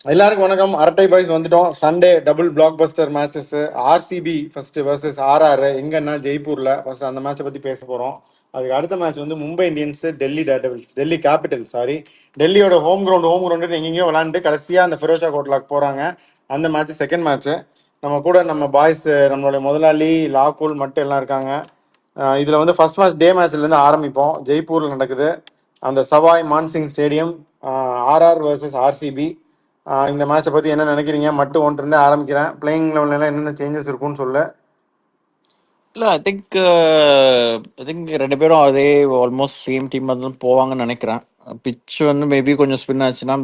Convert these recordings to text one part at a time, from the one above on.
எல்லாருக்கும் வணக்கம். அரட்டை பாய்ஸ் வந்துட்டோம். Sunday double blockbuster matches. RCB first versus RR எங்கன்னா ஜெய்ப்பூர்ல ஃபர்ஸ்ட் அந்த மேட்சை பத்தி பேச போறோம். அதுக்கு அடுத்த மேட்ச் வந்து Mumbai Indians Delhi Daredevils, Delhi capital sorry, டெல்லியோட ஹோம் கிரவுண்ட் எங்கெங்கயோ விளாண்டு கடைசியா அந்த ஃபிரோஷா கோட்லாக் போறாங்க. அந்த மேட்ச் செகண்ட் மேட்ச். நம்ம கூட நம்ம பாய்ஸ், நம்மளுடைய முதலாளி லாகூல் மட்டும் எல்லாம் இருக்காங்க. இதுல வந்து ஃபர்ஸ்ட் மேட்ச் டே மேட்ச்ல இருந்து ஆரம்பிப்போம். ஜெய்ப்பூர்ல நடக்குது, அந்த Sawai Mansingh stadium. RR versus RCB. இந்த மேட்சை பத்தி என்ன நினைக்கிறீங்க? மட்டும் ஒன்று இருந்தே ஆரம்பிக்கிறேன். பிளேயிங் லெவலில் என்னென்ன சேஞ்சஸ் இருக்கும்னு சொல்ல. இல்லை ஐ திங்க் ரெண்டு பேரும் அதே ஆல்மோஸ்ட் சேம் டீம் தான் போவாங்கன்னு நினைக்கிறேன். பிச் வந்து மேபி கொஞ்சம் ஸ்பின் ஆச்சுன்னா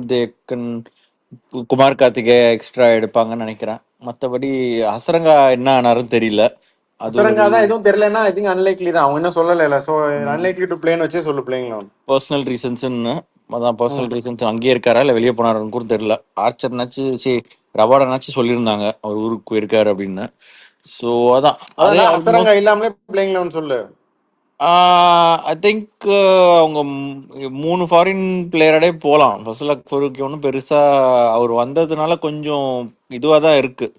குமார் கார்த்திகே எக்ஸ்ட்ரா எடுப்பாங்கன்னு நினைக்கிறேன். மற்றபடி ஹசரங்கா என்ன ஆனாருன்னு தெரியல. அது அசரங்கா தான் எதுவும் தெரியலன்னா ஐ திங்க் அன்லைக்லி தான். அவங்க இன்னும் சொல்லலை. ஸோ அன்லைக்லி டு பிளேன்னு வச்சே சொல்லு பிளேயிங் லெவன். பர்சனல் ரீசன்ஸ்ன்னு அதான் பர்சனல் ரீசன்ஸ் அங்கேயே இருக்காரா இல்லை வெளியே போனாருன்னு கூட தெரியல. ஆர்ச்சர்னாச்சு சரி ரவாடானாச்சும் சொல்லியிருந்தாங்க அவர் ஊருக்கு போயிருக்காரு அப்படின்னு. ஸோ அதான் அதே அதான் அசரங்கா ஆல்மோஸ்ட் இல்லாமலே பிளேயிங் லெவன் சொல்லு. ஐ திங்க் அவங்க 3 ஃபாரின் பிளேயரோடே போகலாம். ஃபசலக் ஃபரூக்கி ஒன்றும் பெருசாக அவர் வந்ததுனால கொஞ்சம் இதுவாக தான் இருக்கு.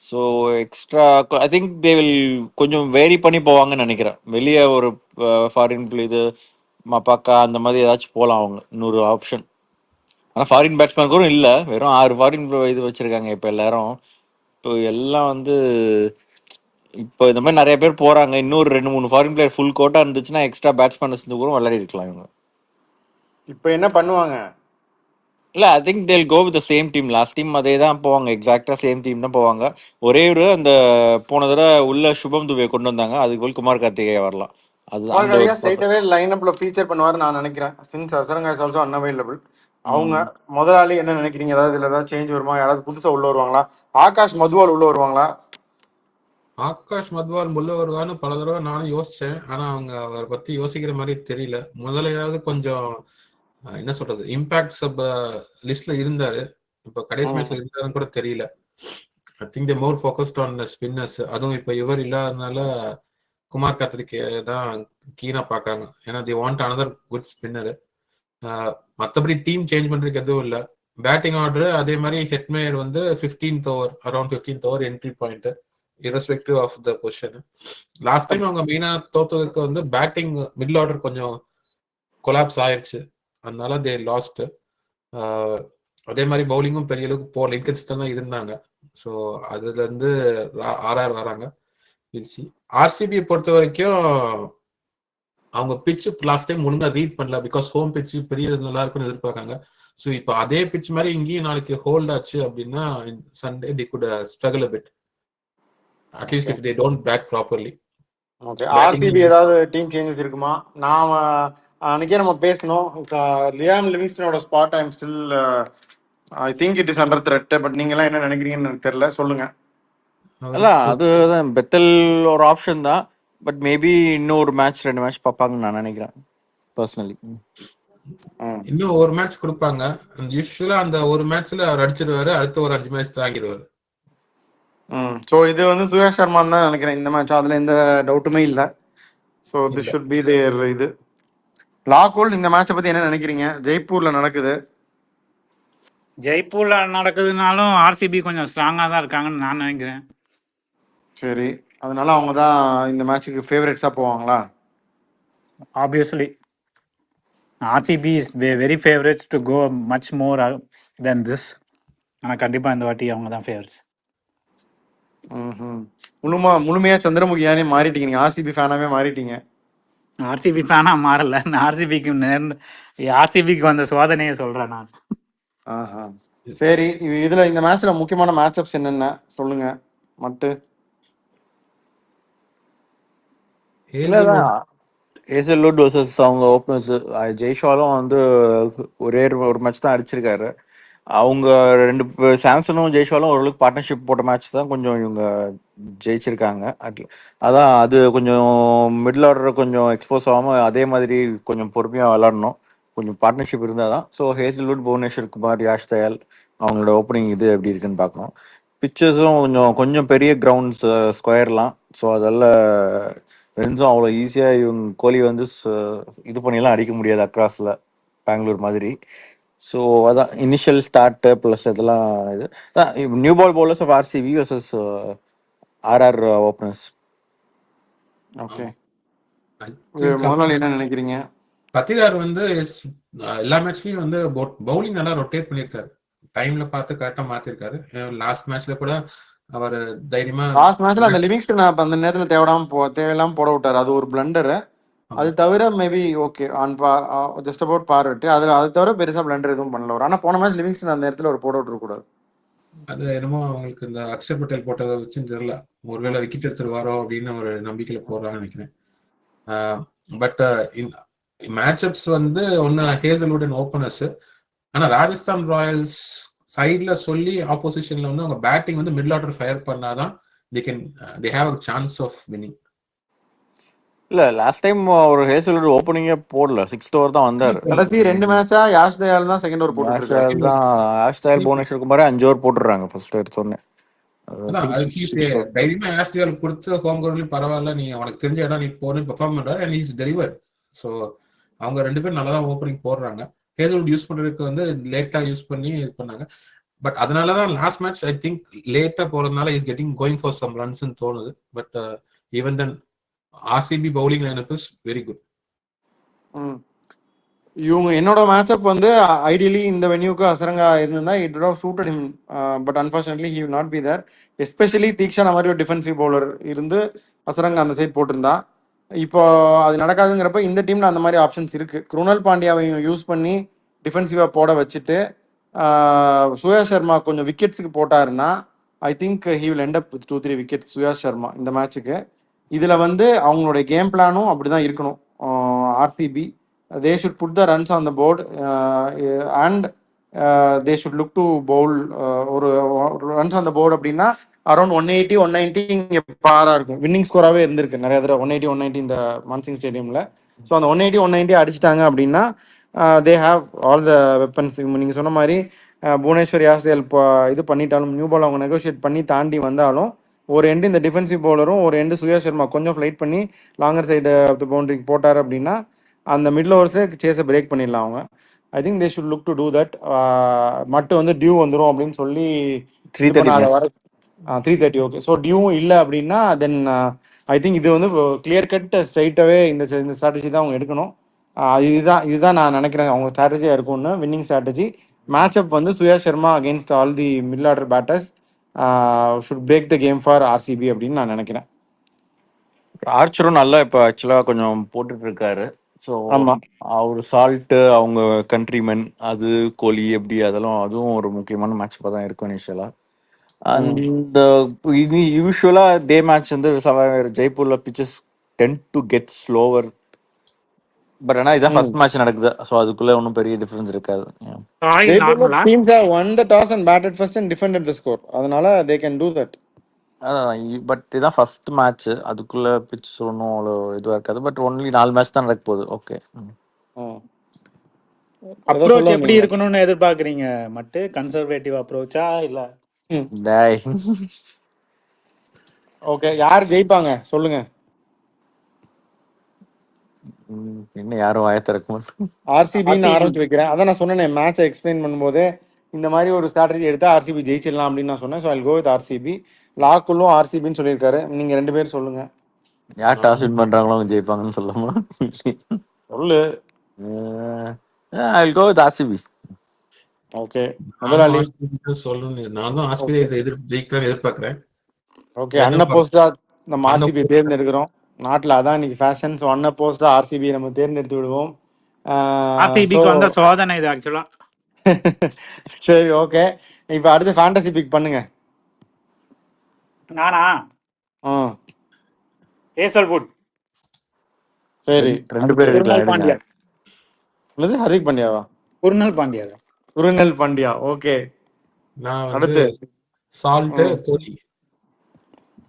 So extra I think they will கொஞ்சம் வேரி பண்ணி போவாங்கன்னு நினைக்கிறேன். வெளியே ஒரு ஃபாரின் இது மப்பாக்கா அந்த மாதிரி ஏதாச்சும் போகலாம் அவங்க இன்னொரு ஆப்ஷன். ஆனால் ஃபாரின் பேட்ஸ்மேன் கூட இல்லை, வெறும் 6 ஃபாரின் இது வச்சிருக்காங்க இப்போ எல்லாரும். இப்போ எல்லாம் வந்து இப்போ இந்த மாதிரி நிறைய பேர் போறாங்க. இன்னொரு 2-3 ஃபாரின் பிளேயர் ஃபுல் கோட்டா இருந்துச்சுன்னா எக்ஸ்ட்ரா பேட்ஸ்மேன் இருந்து கூட விளையாடி இருக்கலாம் இவங்க. இப்போ என்ன பண்ணுவாங்க? இல்லை I think they'll go with same team. Last team அதே தான் போவாங்க, எக்ஸாக்டா சேம் டீம் தான் போவாங்க. ஒரே ஒரு அந்த போன தடவை உள்ள சுபம் துபே கொண்டு வந்தாங்க, அதுக்கு போல் குமார் கார்த்திகே வரலாம். அது குமார் அந்த ஒரு கார்த்திகா ஸ்ட்ரைட்டாவே லைன் அப்ல ஃபீச்சர் பண்ணுவார் நான் நினைக்கிறேன். Since Azarenka is also unavailable. அவங்க முதலாளி என்ன நினைக்கிறீங்க? ஏதாவது இதுல ஏதாவது சேஞ்ச் வருமா? யாராவது புதுசா உள்ள வருவாங்களா? ஆகாஷ் மதுவால் உள்ள வருவாங்களா? ஆகாஷ் மத்வால் முள்ள வருவான்னு பல தடவை நானும் யோசிச்சேன். ஆனா அவங்க அவரை பத்தி யோசிக்கிற மாதிரி தெரியல. முதலையாவது கொஞ்சம் என்ன சொல்றது இம்பாக்ட் சப் லிஸ்ட்ல இருந்தாரு. இப்ப கடைசி மேட்ச்ல இருந்தாருன்னு கூட தெரியல. ஐ think they more focused on spinners. அதுவும் இப்ப இவர் இல்லாதனால குமார் கார்த்திகே தான் கீனா பாக்குறாங்க. ஏன்னா தி வாண்ட் அனதர் குட் ஸ்பின்னர். மற்றபடி டீம் சேஞ்ச் பண்றதுக்கு எதுவும் இல்லை. பேட்டிங் ஆர்டர் அதே மாதிரி ஹெட்மேயர் வந்து 15th over, around 15th over entry point irrespective of the position. Last time அவங்க மெயினா தோற்றதுக்கு வந்து பேட்டிங் மிடில் ஆர்டர் கொஞ்சம் கொலாப்ஸ் ஆயிடுச்சு, அதனால தே லாஸ்ட். அதே மாதிரி பவுலிங்கும் பெரிய அளவுக்கு போகல, இன்கன்சிஸ்டன்டா இருந்தாங்க. ஸோ அதுல இருந்து ஆர்ஆர் வராங்க. ஆர்சிபியை பொறுத்த வரைக்கும் அவங்க பிச்சு லாஸ்ட் டைம் ஒழுங்கா ரீட் பண்ணல, பிகாஸ் ஹோம் பிச்சு பெரிய நல்லா இருக்குன்னு எதிர்பார்க்காங்க. ஸோ இப்போ அதே பிச் மாதிரி இங்கேயும் நாளைக்கு ஹோல்ட் ஆச்சு அப்படின்னா Sunday the good struggle a bit, at least if they don't bat properly. Okay, RCB ஏதாவது டீம் சேஞ்சஸ் இருக்குமா? நான் அன்னைக்கே நம்ம பேசணும். லியாம் லிவிங்ஸ்டனோட spot I'm still I think it is under threat. But நீங்க எல்லாம் என்ன நினைக்கிறீங்கன்னு எனக்கு தெரியல, சொல்லுங்க. அதான் அதுதான் பெத்தல் ஒரு ஆப்ஷன் தான். பட் மேபி இன்னொரு மேட்ச் 2 மேட்ச் பார்ப்பாங்கன்னு நான் நினைக்கிறேன் பர்சனலி. இன்னும் ஒரு மேட்ச் கொடுப்பாங்க. யூஸ்வலா அந்த ஒரு மேட்ச்ல அவர் அடிச்சிருவாரு, அடுத்த ஒரு 5 மேட்ச் தாங்கிடுவாரு. ஸோ இது வந்து சுரேஷ் சர்மான்னு தான் நினைக்கிறேன் இந்த மேட்ச், அதுல எந்த டவுட்டுமே இல்லை. So this should be there. இது லாகூல், இந்த மேட்சை பத்தி என்ன நினைக்கிறீங்க? ஜெய்ப்பூர்ல நடக்குது. ஜெய்ப்பூர்ல நடக்குதுனாலும் ஆர்சிபி கொஞ்சம் ஸ்ட்ராங்கா தான் இருக்காங்கன்னு நான் நினைக்கிறேன். சரி, அதனால அவங்க தான் இந்த மேட்சுக்கு ஃபேவரட்ஸா போவாங்களா? Obviously RCB is very favourites to go much more then this. ஆனால் கண்டிப்பாக இந்த வாட்டி அவங்க தான் ஃபேவரட்ஸ். முழுமையா சந்திரமுகியானே மாறிட்டீங்க, நீங்க ஆர்சிபி ஃபேனாவே மாறிட்டீங்க. ஆர்சிபி ஃபேனாக மாறல, ஆர்சிபிக்கு வந்த சோதனையை சொல்கிறேன் நான். சரி, இதுல இந்த மேட்ச்ல முக்கியமான மேட்ச் அப்ஸ் என்னென்ன சொல்லுங்க மட்டு. ஹேசல்வுட் வர்சஸ் அவங்க ஓப்பனர்ஸ். ஜெய்ஷாலும் வந்து ஒரே ஒரு மேட்ச் தான் அடிச்சிருக்காரு. அவங்க 2 சாம்சனும் ஜெய்ஷாலும் ஓரளவுக்கு பார்ட்னர்ஷிப் போட்ட மேட்ச் தான் கொஞ்சம் இவங்க ஜெயிச்சிருக்காங்க. அதான் அது கொஞ்சம் மிடில் ஆர்டர் கொஞ்சம் எக்ஸ்போஸ் ஆகாமல் அதே மாதிரி கொஞ்சம் பொறுமையாக விளாடணும். கொஞ்சம் பார்ட்னர்ஷிப் இருந்தால் தான். ஸோ ஹேசல்வுட், புவனேஸ்வர் குமார், யாஷ் தயால் அவங்களோட ஓப்பனிங் இது எப்படி இருக்குன்னு பார்க்கணும். பிச்சர்ஸும் கொஞ்சம் பெரிய கிரவுண்ட்ஸ், ஸ்கொயர்லாம். ஸோ அதெல்லாம் ரெண்ட்ஸும் அவ்வளோ ஈஸியாக இவங்க கோலி வந்து இது பண்ணியெல்லாம் அடிக்க முடியாது அக்ராஸில் பெங்களூர் மாதிரி. ஸோ அதான் இனிஷியல் ஸ்டார்ட்டு ப்ளஸ் இதெல்லாம் இது new ball bowlers of RCB versus RR openers. Okay, I think முதலாளி என்ன நினைக்கிறீங்க? பத்திதார் வந்து எல்லா மேட்ச்லயும் வந்து பவுலிங் நல்லா ரொட்டேட் பண்ணியிருக்காரு, டைம்ல பார்த்து கரெக்டா மாத்திருக்காரு. லாஸ்ட் மேட்ச்ல கூட அவர் தைரியமா லாஸ்ட் மேட்ச்ல அந்த லிவிங்ஸ்டன் அந்த நேரத்துல தேவையில்லாம போட விட்டாரு, அது ஒரு பிளண்டரு. அது தவிர maybe okay on just about par விட்டு அது தவிர பெருசா பிளண்டர் எதுவும் பண்ணல. ஆனா போன மேட்ச் லிவிங்ஸ்டன் அந்த நேரத்துல ஒரு போட விட்டுற கூடாது. அது என்னமோ அவங்களுக்கு இந்த அக்ஷர் பட்டேல் போட்டதை வச்சுன்னு தெரியல, ஒருவேளை விக்கெட் எடுத்துட்டு வரோம் அப்படின்னு ஒரு நம்பிக்கையில போடுறாங்கன்னு நினைக்கிறேன். பட் மேட்சப்ஸ் வந்து ஒன்னு ஹேசல்வுட் அண்ட் ஓப்பனர்ஸ். ஆனா ராஜஸ்தான் ராயல்ஸ் சைட்ல சொல்லி ஆப்போசிஷன்ல வந்து அவங்க பேட்டிங் வந்து மிடில் ஆர்டர் ஃபயர் பண்ணாதான் they have a chance of winning. இல்லை லாஸ்ட் டைம் ஒரு ஹேசல்வுட் ஓப்பனிங்கே போடல, 6th ஓவர் தான் வந்தார். கடைசி 2 மேட்சா யாஷ் தயால் தான் செகண்ட் ஓவர் போட்டுருக்காரு. ஆஷ் தயால் புவனேஸ்வர் குமார் 5 ஓவர் போட்டுடுறாங்க ஃபர்ஸ்ட் எடுத்தோடனே. தைரியமா ஆஷ் தயால் கொடுத்து ஹோம் கிரவுண்ட்லயும் பரவாயில்ல, நீ உனக்கு தெரிஞ்ச இடம் நீ போன்னு பெர்ஃபார்ம் பண்றாரு அண்ட் இஸ் டெலிவர். ஸோ அவங்க 2 பேரும் நல்லா தான் ஓப்பனிங் போடுறாங்க. ஹேசல்வுட் யூஸ் பண்றதுக்கு வந்து லேட்டா யூஸ் பண்ணி இது பண்ணாங்க. பட் அதனாலதான் லாஸ்ட் மேட்ச் ஐ திங்க் லேட்டா போறதுனால is getting going for some runs தோணுது. But even then RCB bowling lineup is very good. இவங்க என்னோட மேட்சப் வந்து ஐடியலி இந்த வென்யூக்கு அசரங்கா இருந்தா it would have suited him, but unfortunately he will not be there. Especially Theeksha மாதிரி ஒரு டிஃபென்சிவ் பவுலர் இருந்து அசரங்கா அந்த சைட் போட்டிருந்தா. இப்போ அது நடக்காதுங்கிறப்ப இந்த டீம்ல அந்த மாதிரி ஆப்ஷன்ஸ் இருக்கு. குருணல் பாண்டியாவையும் யூஸ் பண்ணி டிஃபென்சிவா போட வச்சுட்டு சுயாஷ் சர்மா கொஞ்சம் விக்கெட்ஸுக்கு போட்டாருன்னா I think he will end up with 2-3 wickets Suyash Sharma இந்த மேட்சுக்கு. இதுல வந்து அவங்களுடைய கேம் பிளானும் அப்படிதான் இருக்கணும். RCB they should put the runs on the board, and they should look to bowl ஒரு runs on the board அப்படின்னா அரௌண்ட் 180 190 இங்கே பாரா இருக்கும். வின்னிங் ஸ்கோராகவே இருந்திருக்கு நிறைய தடவை 180 190 இந்த மான்சிங் ஸ்டேடியம்ல. ஸோ அந்த 180 190 அடிச்சிட்டாங்க அப்படின்னா they have all the weapons. நீங்கள் சொன்ன மாதிரி புவனேஸ்வர் யாஸ்தேல் இது பண்ணிட்டாலும் நியூ பால் அவங்க நெகோஷியேட் பண்ணி தாண்டி வந்தாலும் ஒரு எண்டு இந்த டிஃபென்சிவ் பவுலரும் ஒரு எண்டு சுயாஷ் சர்மா கொஞ்சம் ஃப்ளைட் பண்ணி லாங்கர் சைடு ஆஃப் த பவுண்டரிக்கு போட்டார் அப்படின்னா அந்த மிடில் ஓவர்ஸ்லேயே சேஸை பிரேக் பண்ணிடலாம் அவங்க. ஐ think they should look to do that. மட்டும் வந்து டியூ வந்துடும் அப்படின்னு சொல்லி 330 ஓகே. ஸோ டியூவும் இல்லை அப்படின்னா தென் ஐ திங்க் இது வந்து கிளியர் கட் ஸ்ட்ரைட்டாகவே இந்த ஸ்ட்ராட்டஜி தான் அவங்க எடுக்கணும். இதுதான் நான் நினைக்கிறேன் அவங்க ஸ்ட்ராட்டஜியாக இருக்கும்னு. வின்னிங் ஸ்ட்ராட்டஜி மேட்சப் வந்து Suyash Sharma against all the middle order batters should break the game for RCB அப்படின்னு நான் நினைக்கிறேன். ஆர்ச்சரும் நல்லா இப்போ ஆக்சுவலாக கொஞ்சம் போட்டுட்டு இருக்காரு. ஸோ ஆமாம், அவர் சால்ட்டு அவங்க கண்ட்ரிமென் அது கோலி எப்படி அதுவும் ஒரு முக்கியமான மேட்ச் தான் இருக்கும் இனிஷியலாக. அந்த இது யூஸ்வலாக டே மேட்ச் வந்து ஜெய்ப்பூரில் pitches ten to get slower. But ஆனால் இதான் ஃபர்ஸ்ட் மேட்ச் நடக்குது, ஸோ அதுக்குள்ளே ஒன்றும் பெரிய டிஃப்ரென்ஸ் இருக்காது. நார்மலா teams have won the toss and batted first and defended the score. அதனால they can do that. But இதுதான் ஃபர்ஸ்ட் மேட்ச், அதுக்குள்ள பிச் ஒன்றும் அவ்வளோ இதுவாக இருக்காது. பட் ஒன்லி 4 மேட்ச் தான் நடக்க போகுது. ஓகே, அப்ரோச் எப்படி இருக்கணும்னு எதிர்பார்க்குறீங்க? மட்டும் கன்சர்வேட்டிவ் அப்ரோச்சா இல்ல டேய் ஓகே, யார் ஜெயிப்பாங்க சொல்லுங்க. இன்னும் யாரும் வாய திறக்க மாட்டோம். ஆர்சிபின்னு ஆரம்பிச்சு வைக்கிறேன். அதான் நான் சொன்னேன் மேட்சை எக்ஸ்பிளைன் பண்ணும்போது இந்த மாதிரி ஒரு ஸ்ட்ராட்டஜி எடுத்தா ஆர்சிபி ஜெயிச்சிடலாம் அப்படின்னு நான் சொன்னேன். So I go with RCB. லாக்குள்ளும் ஆர்சிபின்னு சொல்லியிருக்காரு. நீங்க 2 பேரும் சொல்லுங்க. யார் டாஸ் வின் பண்றாங்களோ அவங்க ஜெயிப்பாங்கன்னு சொல்லாமா? சொல்லு. I will go with RCB. Okay, முதலாளி சொல்லணும். நான் தான் ஆர்சிபி ஜெயிக்கிறேன்னு எதிர்பார்க்கிறேன். ஓகே, அன்அப்போஸ்டா நம்ம ஆர்சிபி தேர்ந்தெடுக்கிறோம். நாட்டில் அதான் இன்னைக்கு ஃபேஷன். ஸோ அன்அப்போஸ்டா ஆர்சிபி நம்ம தேர்ந்தெடுத்து விடுவோம். ஆர்சிபிக்கு வந்த சோதனை இது ஆக்சுவலா. சரி, ஓகே. இப்போ அடுத்து ஃபேண்டசி பிக் பண்ணுங்க. நானா ஹேசல்வுட். சரி, 2 பேர் குருணல் பாண்டியா. என்னது ஹர்திக் பாண்டியாவா? குருணல் பாண்டியா. குருணல் பாண்டியா. ஓகே, நான் அடுத்து salt Kohli.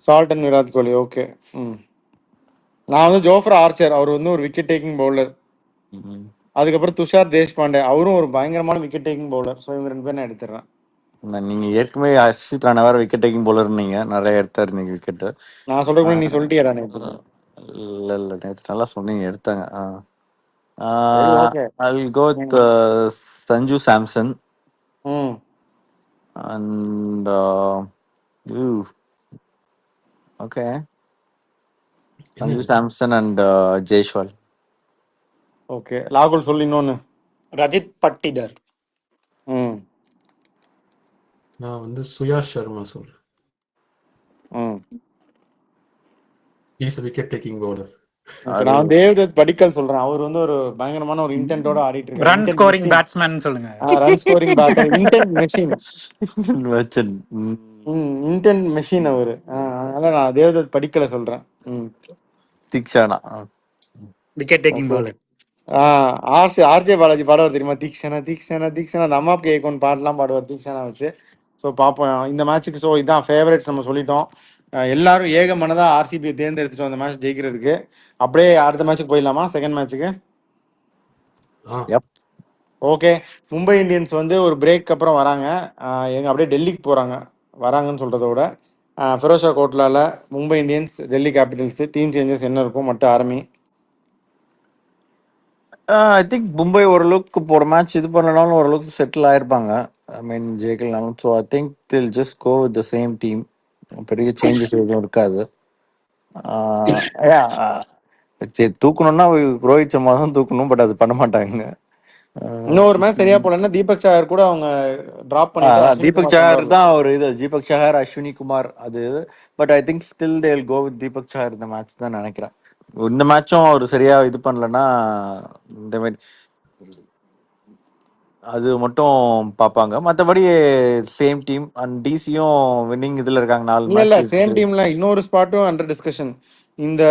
Salt and Virat Kohli. Okay. நான் வந்து ஜோஃப்ரா ஆர்ச்சர், அவர் வந்து ஒரு விக்கெட் டேக்கிங் பவுலர். அதுக்கப்புறம் துஷார் தேஷ்பாண்டே, அவரும் ஒரு பயங்கரமான விக்கெட் டேக்கிங் பவுலர். ஸோ இவங்க 2 பேரும் நான் எடுத்துடுறேன். நீங்க ஏற்கனவே ஹர்ஷித் ராணா வேற விக்கெட் டேக்கிங் போலர், நீங்க நிறைய எடுத்தாரு நீங்க விக்கெட். நான் சொல்றேன், நீ சொல்லிட்டியாடா? இல்ல நேற்று நல்லா சொன்னீங்க, எடுத்தாங்க. சரி, okay. I will go with hmm. Sanju Samson hmm. And okay என்ன சஞ்சு சாம்சன் அண்ட் ஜெய்ஷ்வால். ஓகே, ராகுல் சொல்லு இன்னொன்னு. ரஜித் பட்டிடர். ம். நான் வந்து சுயாஷ் சர்மா சொல்றேன். ம். Is wicket taking bowler. இப்ப நான் தேவ்தத் படிக்கல் சொல்றேன். அவர் வந்து ஒரு பயங்கரமான ஒரு இன்டென்ட்டோட ஆடிட்டு இருக்காரு. Run intent scoring machine. Batsman சொல்லுங்க. Run scoring batter, intent machine. Intent machine அவரு. அதனால நான் தேவ்தத் படிக்கல சொல்றேன். Theekshana. Wicket taking okay. Bowler. RJ Balaji பாடுவார் தெரியுமா? தீக்ஷனா தீக்ஷனா தீக்ஷனா, அந்த அம்மா கேட்கும் பாட்டெல்லாம் பாடுவார் தீக்ஷனா வச்சு. ஸோ பார்ப்போம் இந்த மேட்ச்சுக்கு. ஸோ இதான் ஃபேவரட்ஸ் நம்ம சொல்லிட்டோம். எல்லாரும் ஏக மனதா ஆர்சிபியை தேர்ந்தெடுத்துட்டோம் அந்த மேட்ச் ஜெயிக்கிறதுக்கு. அப்படியே அடுத்த மேட்ச்சுக்கு போயிடலாமா? செகண்ட் மேட்ச்சுக்கு. ஓகே, மும்பை இந்தியன்ஸ் வந்து ஒரு பிரேக் அப்புறம் வராங்க. எங்க அப்படியே டெல்லிக்கு போறாங்க. வராங்கன்னு சொல்றதை விட ஃபிரோஷா கோட்லால Mumbai Indians Delhi Capitals team changes என்ன இருக்கும் மட்டும் ஆரம்பி. ஐ திங்க் மும்பை ஓரளவுக்கு போகிற மேட்ச் இது பண்ணனாலும் ஓரளவுக்கு செட்டில் ஆயிருப்பாங்க. ஐ மீன் ஜெயிக்கலனாலும். So I think they'll just go with the same team. பெரிய சேஞ்சஸ் எதுவும் இருக்காது. தூக்கணும்னா ரோஹித் சர்மா தான் தூக்கணும், பட் அது பண்ண மாட்டாங்க. இன்னொரு மேட்ச் சரியா போலன்னா தீபக் சாகர் கூட அவங்க டிராப் பண்ணிட்டு அஸ்வினி தீபக் குமார் கொண்டு சஹர் வரலாம். தான் ஒரு இது, தீபக் சஹர் அஸ்வினி குமார் அது. But I think still they will go with Deepak Chahar இந்த மேட்ச் தான் நினைக்கிறேன். இந்த மேட்சும் அவர் சரியா இது பண்ணலன்னா இந்த மாதிரி அது மட்டும் பார்ப்பாங்க. மற்றபடி சேம் டீம் அண்ட் டிசியும் வின்னிங் இதுல இருக்காங்க 4 இல்ல மேட்ச். சேம் டீம்ல இன்னொரு ஸ்பாட்டும் அண்டர் டிஸ்கஷன். இந்த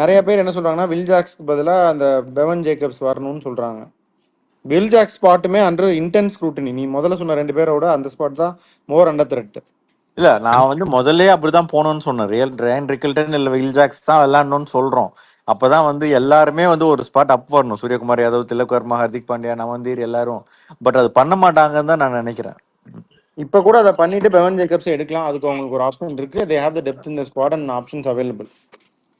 நிறைய பேர் என்ன சொல்றாங்கன்னா வில் ஜாக்ஸ்க்கு பதிலா அந்த பெவன் ஜேக்கப்ஸ் வரணும்னு சொல்றாங்க. வில் ஜாக் ஸ்பாட்டுமே அண்டர் இன்டென்ஸ் ஸ்க்ரூட்டினி. நீ முதல்ல சொன்ன 2 பேரோட அந்த ஸ்பாட் தான் மோர் அண்டர் த்ரெட். இல்ல, நான் வந்து முதல்ல அப்படிதான் போகணும்னு சொன்னேன். ரேன் ரிக்கல்டன் இல்ல வில் ஜாக்ஸ் தான் விளையாடணும்னு சொல்றோம். அப்பதான் வந்து எல்லாருமே வந்து ஒரு ஸ்பாட் அப் வரணும். சூரியகுமார் யாதவ், திலக் வர்மா, ஹர்திக் பாண்டியா, நவந்தீர் எல்லாரும். பட் அது பண்ண மாட்டாங்கன்னு தான் நான் நினைக்கிறேன். இப்ப கூட அதை பண்ணிட்டு பெவன் ஜேக்கப்ஸ் எடுக்கலாம். அதுக்கு அவங்களுக்கு ஒரு ஆப்ஷன் இருக்கு. They have the depth in the squad and options available.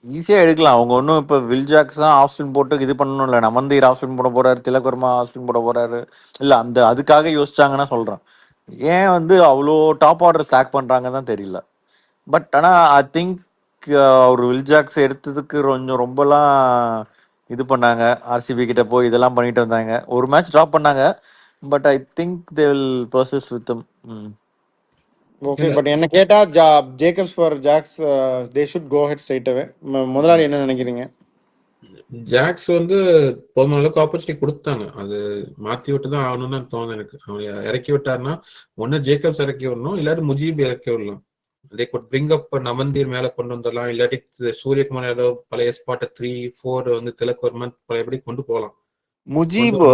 ஈஸியா எடுக்கலாம். அவங்க ஒன்றும் இப்போ வில் ஜாக்ஸ் தான் ஆஃப் ஸ்பின் போட்டு இது பண்ணணும் இல்லை. நவந்தீர் ஆஃப் ஸ்பின் போட போறாரு, திலக் வர்மா ஆஃப் ஸ்பின் போட போறாரு. இல்ல அந்த அதுக்காக யோசிச்சாங்கன்னா சொல்றேன். ஏன் வந்து அவ்வளோ டாப் ஆர்டர் ஸ்டாக் பண்றாங்கன்னு தான் தெரியல. பட் ஆனால் ஐ திங்க் அவர் வில் ஜாக்ஸ் எடுத்ததுக்கு கொஞ்சம் ரொம்பலாம் இது பண்ணாங்க. ஆர்சிபி கிட்ட போய் இதெல்லாம் பண்ணிட்டு வந்தாங்க. ஒரு மேட்ச் ட்ராப் பண்ணாங்க. But I think they will persist with okay, but என்ன கேட்டா Jacobs for Jacks they should go head straight away. முதலாளி என்ன நினைக்கிறீங்க? ஜாக்ஸ் வந்து போதுமான அளவுக்கு ஆப்பர்ச்சுனிட்டி கொடுத்தாங்க. அது மாத்தி விட்டு தான் ஆகணும்னு தான் தோணுது எனக்கு. அவங்க இறக்கி விட்டாருன்னா ஒன்னு ஜேக்கப்ஸ் இறக்கி விடணும், இல்லாட்டி முஜீப் இறக்கி விடலாம். தே குட் பிரிங் அப் நவந்தீர் மேல கொண்டு வந்துடலாம், இல்லாட்டி சூரியகுமார் யாதவ் பழைய ஸ்பாட் 3-4 வந்து திலக் வர்மன் பழையபடி கொண்டு போகலாம். முஜீப்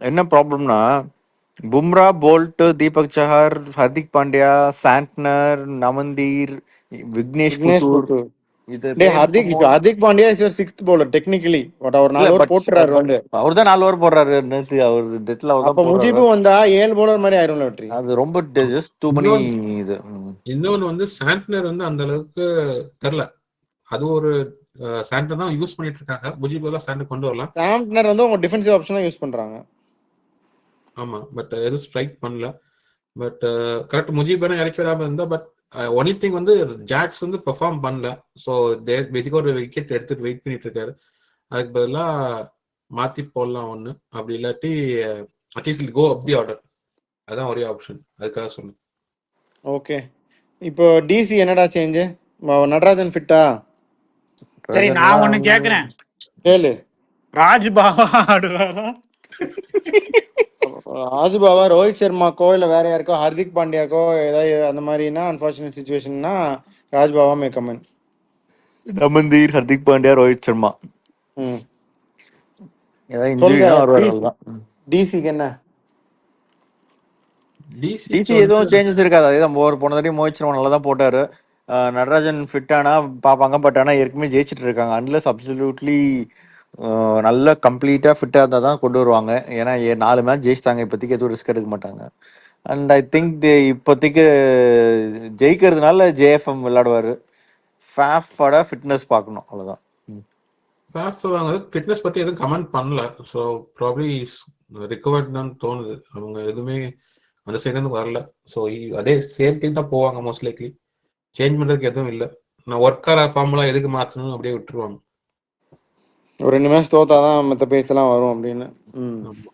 என்ன ப்ராப்ளம்னா பும்ரா, போல்ட், தீபக் சஹர், ஹர்திக் பாண்டியா, சாண்ட்னர், நவந்தீர், விக்னேஷ் புத்தூர் இது Hardik Pandya is your 6th bowler technically. But அவர் 4 ஓவர் போட்டுறாரு வந்து. அவர் தான் 4 ஓவர் போடுறாரு. நேத்து அவர் டெத்ல அவர் தான் அப்ப முஜிபு வந்தா 7 பவுலர் மாதிரி ஆயிரும்ல வெற்றி. அது ரொம்ப ஜஸ்ட் டூ மணி இது. இன்னொன்னு வந்து சாண்ட்னர் வந்து அந்த அளவுக்கு தெரியல. அது ஒரு சாண்ட்னர் தான் யூஸ் பண்ணிட்டு இருக்காங்க. முஜிப் தான் சாண்ட்னர் கொண்டு வரலாம். சாண்ட்னர் வந்து அவங்க டிஃபென்சிவ் ஆப்ஷனா யூஸ் பண்றாங்க. ஆமா, பட் எதுவும் ஸ்ட்ரைக் பண்ணல. பட் கரெக்ட் முஜிப் வேணா இறக்கி விடாம இருந்தா. பட் ஒன்லி திங் வந்து ஜாக்ஸ் வந்து பெர்ஃபார்ம் பண்ணல. ஸோ பேசிக்கா ஒரு விக்கெட் எடுத்துட்டு வெயிட் பண்ணிட்டு இருக்காரு. அதுக்கு பதிலாக மாத்தி போடலாம் ஒன்று. அப்படி இல்லாட்டி at least go up the order. அதான் ஒரே ஆப்ஷன். அதுக்காக சொன்னேன். ஓகே, இப்போ டிசி என்னடா சேஞ்ச்? நடராஜன் ஃபிட்டா? சரி, நான் ஒண்ணு கேக்குறேன். கேளு. ராஜ்பாவா ஆடுவாரா? ராஜ்பாவா ரோஹித் சர்மாக்கோ இல்ல வேற யாருக்கோ, ஹர்திக் பாண்டியாக்கோ ஏதாவது அந்த மாதிரினா அன்பார்ச்சுனேட் சிச்சுவேஷன்னா ராஜ்பாவா மே கமன். நவந்தீர், ஹர்திக் பாண்டியா, ரோஹித் சர்மா ஏதாவது இன்ஜுரினா வருவார். டிசிக்கு என்ன? டிசி எதுவும் சேஞ்சஸ் இருக்காது. அதேதான் போன தடவை மோஹித் சர்மா நல்லா தான் போட்டாரு. நடராஜன் ஃபிட் ஆனா பார்ப்பாங்க. பட் ஆனால் ஏற்கனவே ஜெயிச்சுட்டு இருக்காங்க. அன்லஸ் அப்சல்யூட்லி நல்ல கம்ப்ளீட்டாக ஃபிட்டாக இருந்தால் தான் கொண்டு வருவாங்க. ஏன்னா 4 மேட்ச் ஜெயிச்சிட்டாங்க. இப்போதைக்கு எதுவும் ரிஸ்க் எடுக்க மாட்டாங்க. அண்ட் ஐ திங்க் இப்போதைக்கு ஜெயிக்கிறதுனால ஜேஎஃப்எம் விளையாடுவார். ஃபேஃபோட ஃபிட்னஸ் பார்க்கணும், அவ்வளோதான். ஃபேஃப் அவங்க ஃபிட்னஸ் பத்தி எதுவும் கமெண்ட் பண்ணல. ஸோ ப்ராப்ளி ரிகவர்ட்னு தோணுது. அவங்க எதுவுமே அந்த சைடு இருந்து வரல. ஸோ அதே சேம் டீம் தான் போவாங்க மோஸ்ட் லைக்லி. சேஞ்ச் பண்றதுக்கு எதுவும் இல்லை. நான் ஒர்க்கர் ஃபார்முலா எதுக்கு மாற்றணும் அப்படியே விட்டுருவாங்க. ஒரு 2 மேட்ச் தோத்தாதான் மற்ற பேச்செல்லாம் வரும் அப்படின்னு. ஆமா.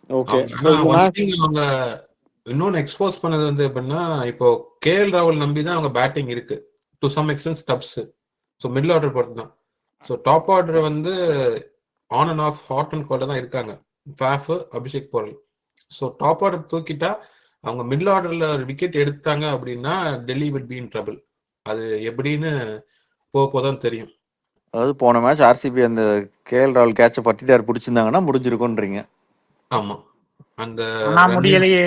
ஓகே. அவங்க ஸோ ஆனா இந்த ஒன் மேட்ச் திங் அவங்க இன்னொன்னு எக்ஸ்போஸ் பண்ணது வந்து எப்படின்னா, இப்போ கேஎல் ராகுல் நம்பி தான் அவங்க பேட்டிங் இருக்கு. To some extent Stubbs. So middle order பொறுத்து தான். ஸோ டாப் ஆர்டர் வந்து on and off hot and cold தான் இருக்காங்க. Faf, Abishek Porel. So top order தூக்கிட்டா அவங்க மிடில் ஆர்டர்ல ஒரு விக்கெட் எடுத்தாங்க அப்படின்னா Delhi would be in trouble. அது எப்படின்னு போதான் தெரியும். அதாவது போன மேட்ச் ஆர்சிபி அந்த கேஎல் ராகுல் கேட்சை பத்திட்டார் பிடிச்சிருந்தாங்கன்னா முடிஞ்சிருக்கும்ன்றீங்க. ஆமா. அந்த ஆனா முடியலையே.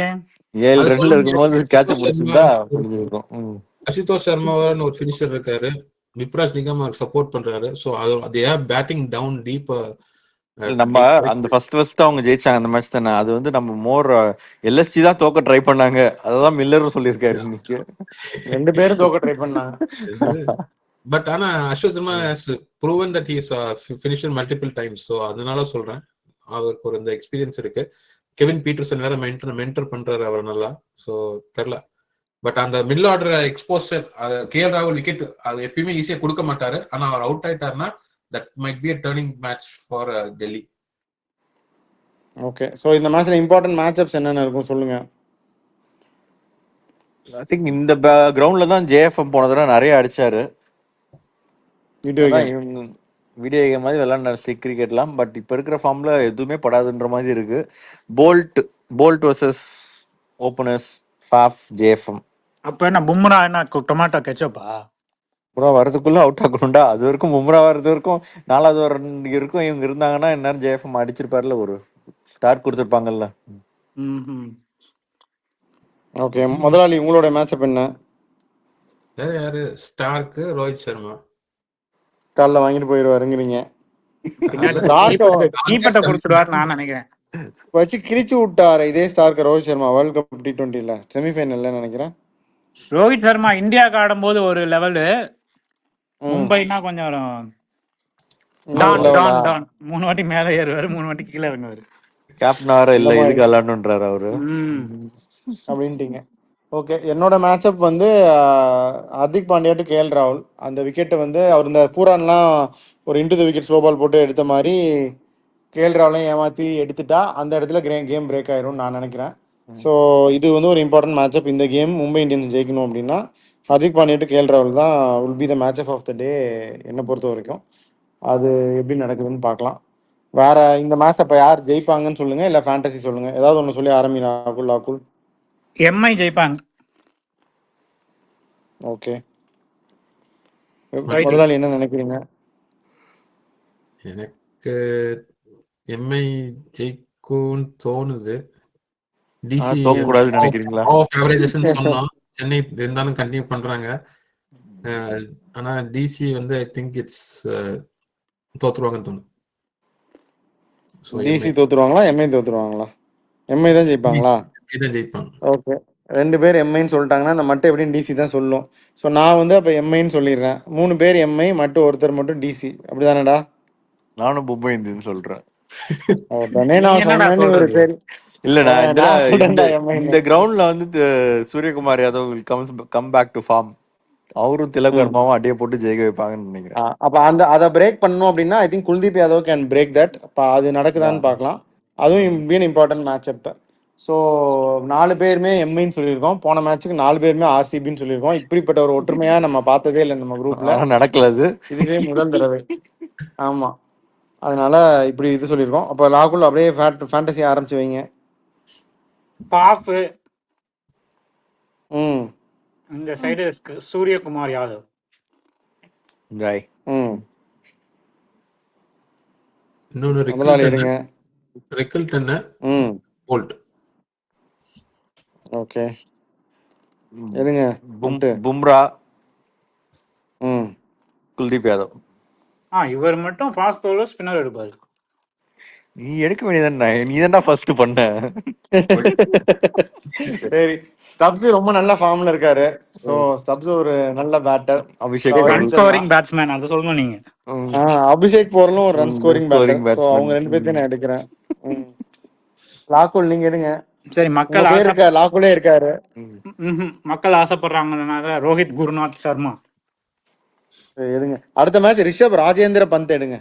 7 அது சொல்ல ரன்ல முடியாது. இருக்கும்போது கேட்சை அசுதோஷ் பிடிச்சிருந்தா சர்மா முடிஞ்சிருக்கும். அசுதோஷ் சர்மான்னு ஒரு ஃபினிஷர் இருக்காரு. விப்ராஜ் நிகம் சப்போர்ட் பண்றாரு. ஸோ அது பேட்டிங் டவுன் டீப். நம்ம அந்த ஃபர்ஸ்ட் அவங்க ஜெயிச்சாங்க அந்த மேட்ச் தானே. அது வந்து நம்ம மோர் எல்எஸ்ஜி தான் தோக்க ட்ரை பண்ணாங்க. அததான் மில்லரும் சொல்லியிருக்காரு இன்னைக்கு. 2 பேரும் தோக்க ட்ரை பண்ணாங்க. பட் ஆனா Ashwath Sharma has proven that he is finisher multiple times. So அதனால சொல்றேன், அவருக்கு ஒரு இந்த எக்ஸ்பீரியன்ஸ் இருக்கு. கெவின் பீட்டர்சன் வேற மென்டர் பண்றாரு அவர் நல்லா. ஸோ தெரியல. பட் அந்த மிடில் ஆர்டர் எக்ஸ்போஸ்டர் கேஎல் ராகுல் விக்கெட் அது எப்பயுமே ஈஸியா கொடுக்க மாட்டாரு. ஆனா அவர் அவுட் ஆயிட்டாருன்னா that might be a turning match for Delhi. Okay. So இந்த மேட்ச்ல இம்பார்ட்டன்ட் மேட்சப்ஸ் என்னென்ன இருக்கும் சொல்லுங்க. ஐ திங்க் இந்த கிரவுண்ட்ல தான் ஜேஎஃப்எம் போன தடவை நிறைய அடிச்சாரு. வீடியோ கேம் இவங்க வீடியோ கேம் மாதிரி விளையாண்டாரு ஸ்டிக் கிரிக்கெட்லாம். பட் இப்போ இருக்கிற ஃபார்ம்ல எதுவுமே படாதுன்ற மாதிரி இருக்கு. Boult versus openers Faf JFM. அப்ப என்ன பும்ரா என்ன டொமாட்டோ கெச்சப்பா? பும்ரா வரதுக்குள்ள அவுட் ஆகணும்டா. அது வரைக்கும் பும்ரா வர்றது வரைக்கும் 4வது ஓவர் இருக்கும். இவங்க இருந்தாங்கன்னா என்னன்னு ஜேஎஃப்எம் அடிச்சிருப்பார்ல, ஒரு ஸ்டார்ட் கொடுத்துருப்பாங்கல்ல. ஓகே. முதலாளி உங்களோட மேட்சப் என்ன? வேற யாரு? ஸ்டார்க்கு, ரோஹித் சர்மா. காலைல வாங்கிட்டு போயிடுவாருங்கிறீங்க. கீப்பட்ட கொடுத்துருவாரு நான் நினைக்கிறேன். வச்சு கிழிச்சு விட்டாரு இதே Starc Rohit Sharma world cup T20ல செமிஃபைனல்ல நினைக்கிறேன். ரோஹித் சர்மா இந்தியாவுக்கு ஆடும்போது ஒரு லெவலு, மும்பைனா கொஞ்சம் டான் 3 வாட்டி மேல ஏறுவாரு, 3 வாட்டி கீழே இறங்குவாரு. கேப்டனார இல்ல எதுக்கு விளையாடணுன்றாரு அவரு அப்படின்ட்டீங்க. ஓகே. என்னோட மேட்சப் வந்து ஹர்திக் பாண்டியா டு கேஎல் ராகுல். அந்த விக்கெட்டை வந்து அவர் இந்த பூரான்லாம் ஒரு into the wicket slow ball போட்டு எடுத்த மாதிரி கேஎல் ராகுலையும் ஏமாற்றி எடுத்துட்டா அந்த இடத்துல கேம் பிரேக் ஆயிரும் நான் நினைக்கிறேன். ஸோ இது வந்து ஒரு இம்பார்ட்டன்ட் மேட்சப். இந்த கேம் மும்பை இந்தியன்ஸ் ஜெயிக்கணும் அப்படின்னா ஹர்திக் பாண்டியா டு கேஎல் ராகுல் தான் will be the matchup of the day என்னை பொறுத்த வரைக்கும். அது எப்படி நடக்குதுன்னு பார்க்கலாம். வேற இந்த மேட்ச் அப்போ யார் ஜெயிப்பாங்கன்னு சொல்லுங்க, இல்லை ஃபேண்டசி சொல்லுங்க. ஏதாவது ஒன்று சொல்லி ஆரம்பி. ராகுல் எம்ஐ ஜெயிப்பாங்க. ஓகே. முதலாளி என்ன நினைக்கிறீங்க? எனக்கு எம்ஐ ஜெயிக்கும்னு தோணுது. டிசி கூடாதுன்னு நினைக்கிறீங்களா? சொன்னோம், சென்னை இருந்தாலும் கண்டினியூ பண்றாங்க. ஆனா டிசி வந்து ஐ திங்க் இட்ஸ் தோத்துருவாங்கன்னு தோணும். டிசி தோத்துருவாங்களா, எம்ஐ தோத்துருவாங்களா? எம்ஐ தான் ஜெயிப்பாங்களா? ஜெயிப்பாங்க. ஓகே. 2 பேர் எம்ஐன்னு சொல்லிட்டாங்கன்னா அந்த மட்டும் எப்படியும் டிசி தான் சொல்லும். ஸோ நான் வந்து அப்போ எம்ஐன்னு சொல்லிடுறேன். 3 பேர் எம்ஐ மட்டும் ஒருத்தர் மட்டும் டிசி. அப்படிதானடா? நானும் மும்பை இந்தியன்ஸ் சொல்றேன். இல்லடா, இந்த கிரவுண்ட்ல வந்து Suryakumar Yadav come back to form. அவரும் திலக் வர்மாவும் அடியை போட்டு ஜெயிக்க வைப்பாங்கன்னு நினைக்கிறேன். அப்ப அதை பிரேக் பண்ணணும் அப்படின்னா I think Kuldeep Yadav can break that. அது நடக்குதான்னு பார்க்கலாம். அதுவும் இம்பார்ட்டன்ட் மேட்சப். ஸோ 4 பேருமே எம்ஐன்னு சொல்லியிருக்கோம். போன மேட்சுக்கு 4 பேருமே ஆர்சிபின்னு சொல்லியிருக்கோம். இப்படிப்பட்ட ஒரு ஒற்றுமையா நம்ம பார்த்ததே இல்லை நம்ம குரூப்ல. நடக்கல, இதுவே முதல் தடவை. ஆமா, அதனால இப்படி இது சொல்லியிருக்கோம். அப்போ ராகுல் அப்படியே ஃபேண்டசி ஆரம்பிச்சு வைங்க. பாஃப் ம் இந்த சைடு சூரியகுமார் யாதவ். இன்னொன்னு எடுங்க. Rickelton bolt. ஓகே, எடுங்க. பும்ரா, குல்தீப் யாதவ். இவர் மட்டும் ஃபாஸ்ட் பவுலர் ஸ்பின்னர் எடுப்பாரு. நீ எடுக்க வேண்டியதானே, நீ தான்டா ஃபர்ஸ்ட் பண்ண. சரி, ஸ்டப்ஸ் ரொம்ப நல்ல ஃபார்ம்ல இருக்காரு. ஸோ ஸ்டப்ஸ் ஒரு நல்ல batter. Abhishek run scoring batsman அதை சொல்லணும் நீங்க. அபிஷேக் போறலும் ஒரு ரன் ஸ்கோரிங் பேட்டர். ஸோ அவங்க பேட்ஸ்மேன். ரெண்டு பேர்த்தையும் நான் எடுக்கிறேன். லாக்குல் நீங்க எடுங்க. சரி, உங்க மக்கள் பேர் இருக்க லாக்குலே இருக்காரு. மக்கள் ஆசைப்படுறாங்கனால ரோஹித் குருநாத் சர்மா. சரி, எடுங்க. அடுத்த மேட்ச் ரிஷப் ராஜேந்திர பந்த் எடுங்க.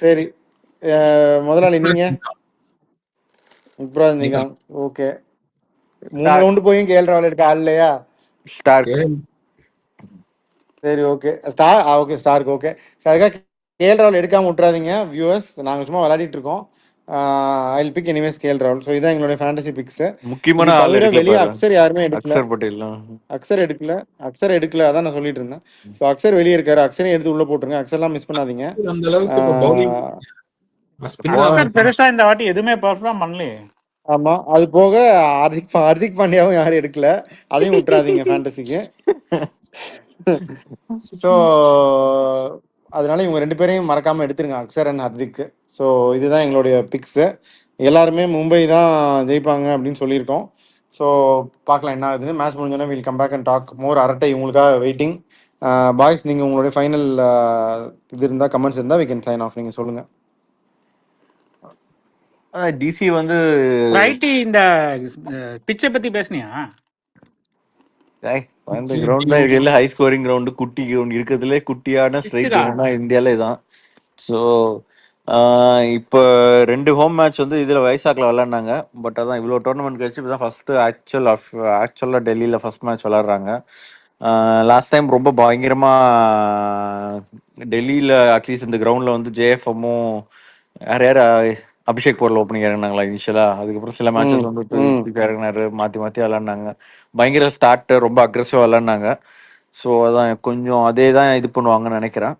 சரி, முதலாளி நீங்க நிகாந்த். ஓகே, 3 ரவுண்டு போயும் கேஎல் ராகுல் எடுக்க ஆள் இல்லையா? ஸ்டார்க். சரி, okay. Star okay, Starc okay. அதுக்காக கேஎல் ராகுல் எடுக்காம விட்டுறாதீங்க வியூவர்ஸ். நாங்கள் சும்மா விளையாடிட்டு இருக்கோம். I will pick anyways KL ராகுல். ஸோ இதான் எங்களுடைய ஃபேண்டசி பிக்ஸ். முக்கியமான ஆள் தவிர எடுக்கல வெளியே பாரு. அக்சர் யாருமே எடுக்கல. அக்சர் பட்டேல். அக்சர் எடுக்கல, அதான் நான் சொல்லிட்டு இருந்தேன். ஸோ அக்சர் வெளியே இருக்காரு. அக்சரையும் எடுத்து உள்ள போட்டுருங்க. அக்சர்லாம் மிஸ் பண்ணாதீங்க. அந்த அளவுக்கு இப்ப பவுலிங் அக்சர் பெருசா இந்த வாட்டி எதுவுமே பெர்ஃபார்ம் பண்ணலையே. ஆமா, அது போக ஹார்திக் பாண்டியாவும் யாரும் எடுக்கல, அதையும் விட்டுறாதீங்க ஃபேண்டசிக்கு. ஸோ அதனால இவங்க 2 பேரையும் மறக்காம எடுத்துருங்க, அக்சர் அண்ட் ஹர்திக். ஸோ இதுதான் எங்களுடைய பிக்ஸ். எல்லாருமே மும்பை தான் ஜெயிப்பாங்க அப்படின்னு சொல்லியிருக்கோம். ஸோ பார்க்கலாம் என்ன ஆகுதுன்னு. மேட்ச் முடிஞ்சோன்னா will come back and talk more. அரட்டை உங்களுக்காக வெயிட்டிங். பாய்ஸ், நீங்கள் உங்களுடைய ஃபைனல் இது இருந்தால், கமெண்ட்ஸ் இருந்தால் வி கேன் சைன் ஆஃப். நீங்கள் சொல்லுங்கள். டிசி வந்து ரைட்டி இந்த பிச்சை பத்தி பேசுனியா? அந்த கிரவுண்ட் தான் இருக்குல்ல, ஹை ஸ்கோரிங் கிரவுண்டு, குட்டி கிரவுண்ட், இருக்கிறதுல குட்டியான ஸ்ட்ரைக் கிரவுண்ட்னா இந்தியாவிலே தான். ஸோ இப்போ 2 ஹோம் மேட்ச் வந்து இதில் வைசாக்கில் விளாட்னாங்க. பட் அதான் இவ்வளோ டோர்னமெண்ட் கழிச்சு இப்போ தான் ஃபஸ்ட்டு ஆக்சுவலாக டெல்லியில் ஃபஸ்ட் மேட்ச் விளாட்றாங்க. லாஸ்ட் டைம் ரொம்ப பயங்கரமாக டெல்லியில் அட்லீஸ்ட் இந்த கிரவுண்டில் வந்து ஜேஎஃப்எம்மும் யார் அபிஷேக் போரில் ஓப்பனிங் இறங்கினாங்களா இனிஷியலாக. அதுக்கப்புறம் சில மேட்சஸ் வந்து இறங்கினாரு, மாற்றி விளாட்னாங்க. பயங்கர ஸ்டார்ட், ரொம்ப அக்ரெசிவாக விளாட்னாங்க. ஸோ அதான் கொஞ்சம் அதே தான் இது பண்ணுவாங்கன்னு நினைக்கிறேன்.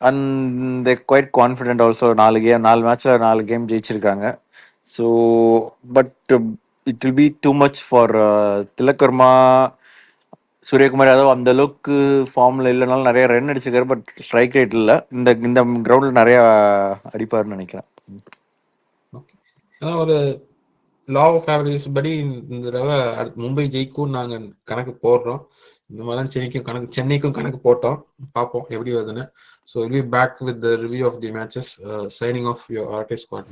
And quite confident also. 4 மேட்ச்சில் 4 கேம் ஜெயிச்சிருக்காங்க. So but it will be too much for Tilak Varma. Suryakumar Yadav அந்த அளவுக்கு ஃபார்மில் இல்லைனாலும் நிறைய ரன் அடிச்சிருக்காரு. பட் ஸ்ட்ரைக் ரேட் இல்லை. இந்த கிரவுண்டில் நிறையா அடிப்பாருன்னு நினைக்கிறேன். ஒரு லா ஆஃப் ஆவரேஜ் படி இந்த தடவை மும்பை ஜெயிக்கும் நாங்கள் கணக்கு போடுறோம். இந்த மாதிரி சென்னைக்கும் கணக்கு போட்டோம். பார்ப்போம் எப்படி வருதுன்னு. So will be back with the review of the matches. Signing off your artist squad.